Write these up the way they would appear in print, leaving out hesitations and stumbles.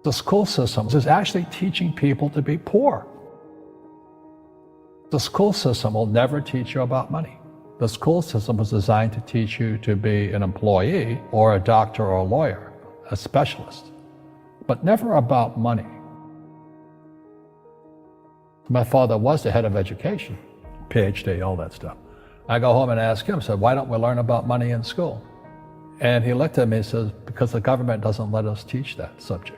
The school system is actually teaching people to be poor. The school system will never teach you about money. The school system was designed to teach you to be an employee or a doctor or a lawyer, a specialist, but never about money. My father was the head of education, PhD, all that stuff. I go home and ask him, I said, why don't we learn about money in school? And he looked at me and says, because the government doesn't let us teach that subject.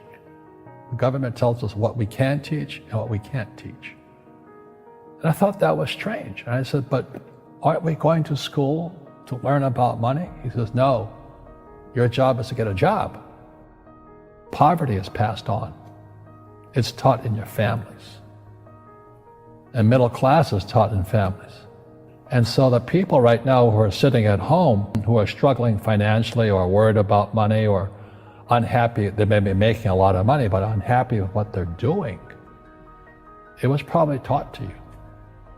The government tells us what we can teach and what we can't teach. And I thought that was strange. And I said, but aren't we going to school to learn about money? He says, no, your job is to get a job. Poverty is passed on. It's taught in your families. And middle class is taught in families. And so the people right now who are sitting at home, who are struggling financially or worried about money or unhappy, they may be making a lot of money, but unhappy with what they're doing, it was probably taught to you.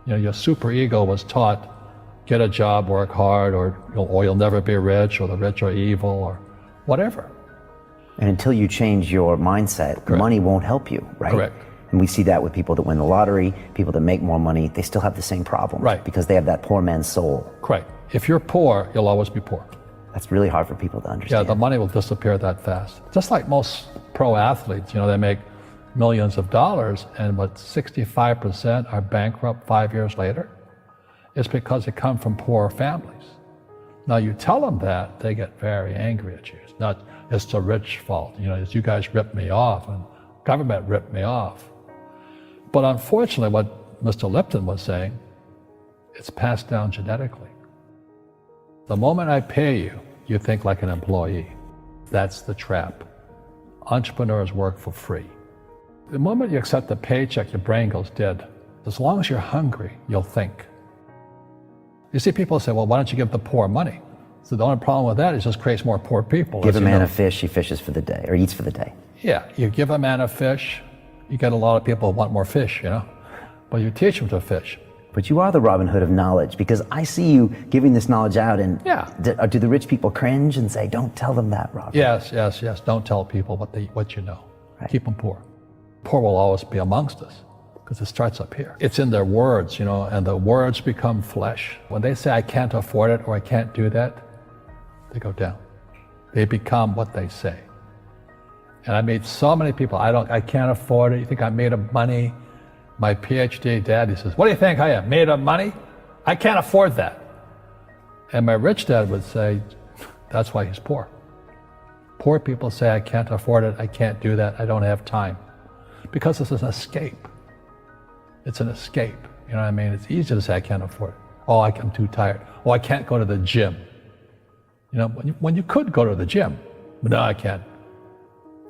You know, your superego was taught, get a job, work hard, or you'll never be rich, or the rich are evil, or whatever. And until you change your mindset, Correct. Money won't help you, right? Correct. And we see that with people that win the lottery, people that make more money, they still have the same problem. Right. Because they have that poor man's soul. Correct. If you're poor, you'll always be poor. That's really hard for people to Yeah, understand. the money will disappear that fast. Just like most pro athletes, you know, they make millions of dollars, and what 65% are bankrupt 5 years later. It's because they come from poor families. Now you tell them that, they get very angry at you. It's not, it's the rich fault. You know, it's you guys ripped me off and government ripped me off. But unfortunately, what Mr. Lipton was saying, it's passed down genetically. The moment I pay you, you think like an employee. That's the trap. Entrepreneurs work for free. The moment you accept a paycheck, your brain goes dead. As long as you're hungry, you'll think. You see people say, well, why don't you give the poor money? So the only problem with that is it just creates more poor people. Give a man a fish, he fishes for the day, or eats for the day. Yeah, you give a man a fish, you get a lot of people who want more fish, you know? But you teach them to fish. But you are the Robin Hood of knowledge, because I see you giving this knowledge out, and Yeah. do the rich people cringe and say, don't tell them that, Robin? Yes. Don't tell people what you know. Right. Keep them poor. Poor will always be amongst us, because it starts up here. It's in their words, you know, and the words become flesh. When they say, I can't afford it, or I can't do that, they go down. They become what they say. And I meet so many people, I can't afford it. You think I'm made of money? My PhD dad, he says, what do you think I am, made of money? I can't afford that. And my rich dad would say, that's why he's poor. Poor people say, I can't afford it, I can't do that, I don't have time. Because it's an escape. It's an escape, you know what I mean? It's easy to say, I can't afford it. Oh, I'm too tired. Oh, I can't go to the gym. You know, when you could go to the gym, but no, I can't.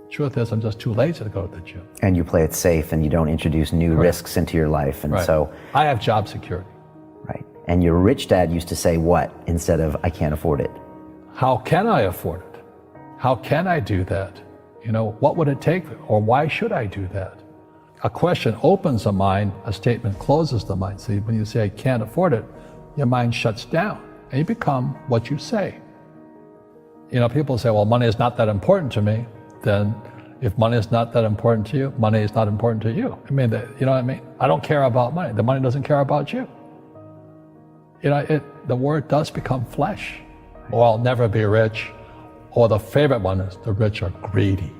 Truth is, I'm just too lazy to go to the gym. And you play it safe, and you don't introduce new Correct. risks into your life, and Right. so... I have job security. Right. And your rich dad used to say what instead of, I can't afford it? How can I afford it? How can I do that? You know, what would it take, or why should I do that? A question opens the mind, a statement closes the mind. See, when you say, I can't afford it, your mind shuts down, and you become what you say. You know, people say, well, money is not that important to me. Then if money is not that important to you, money is not important to you. I mean, you know what I mean? I don't care about money. The money doesn't care about you. You know, the word does become flesh. Or I'll never be rich. Or the favorite one is the rich are greedy.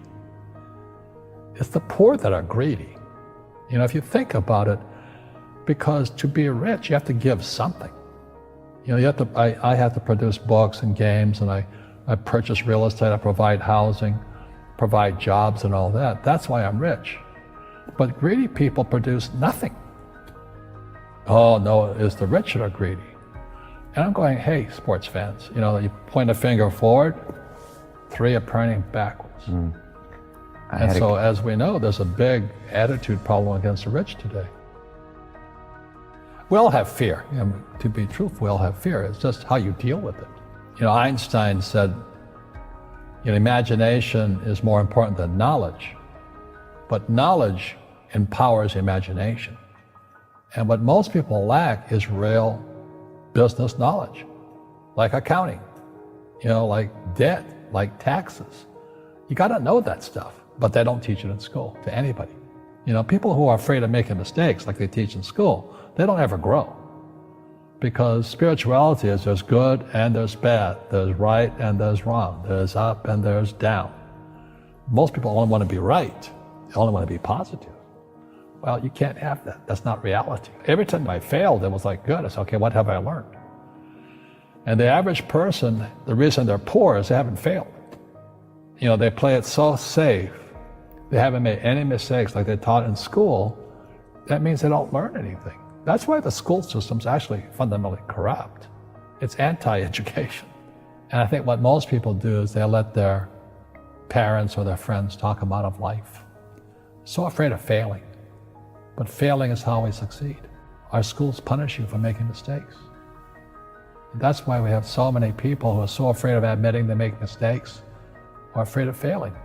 It's the poor that are greedy. You know, if you think about it, because to be rich, you have to give something. You know, you have to, I have to produce books and games, and I purchase real estate, I provide housing, provide jobs and all that. That's why I'm rich. But greedy people produce nothing. Oh no, it's the rich that are greedy. And I'm going, hey, sports fans, you know, you point a finger forward, 3 are pointing backwards. And so as we know, there's a big attitude problem against the rich today. We all have fear. You know, to be truthful, we all have fear. It's just how you deal with it. You know, Einstein said, you know, imagination is more important than knowledge, but knowledge empowers imagination. And what most people lack is real business knowledge, like accounting, you know, like debt, like taxes. You got to know that stuff. but they don't teach it in school to anybody. You know, people who are afraid of making mistakes like they teach in school, they don't ever grow. Because spirituality is there's good and there's bad, there's right and there's wrong, there's up and there's down. Most people only want to be right, they only want to be positive. Well, you can't have that, that's not reality. Every time I failed, it was like, good, I said, okay, what have I learned? And the average person, the reason they're poor is they haven't failed. You know, they play it so safe, they haven't made any mistakes like they taught in school. That means they don't learn anything. That's why the school system's actually fundamentally corrupt. It's anti-education. And I think what most people do is they let their parents or their friends talk them out of life. So afraid of failing. But failing is how we succeed. Our schools punish you for making mistakes. That's why we have so many people who are so afraid of admitting they make mistakes or afraid of failing.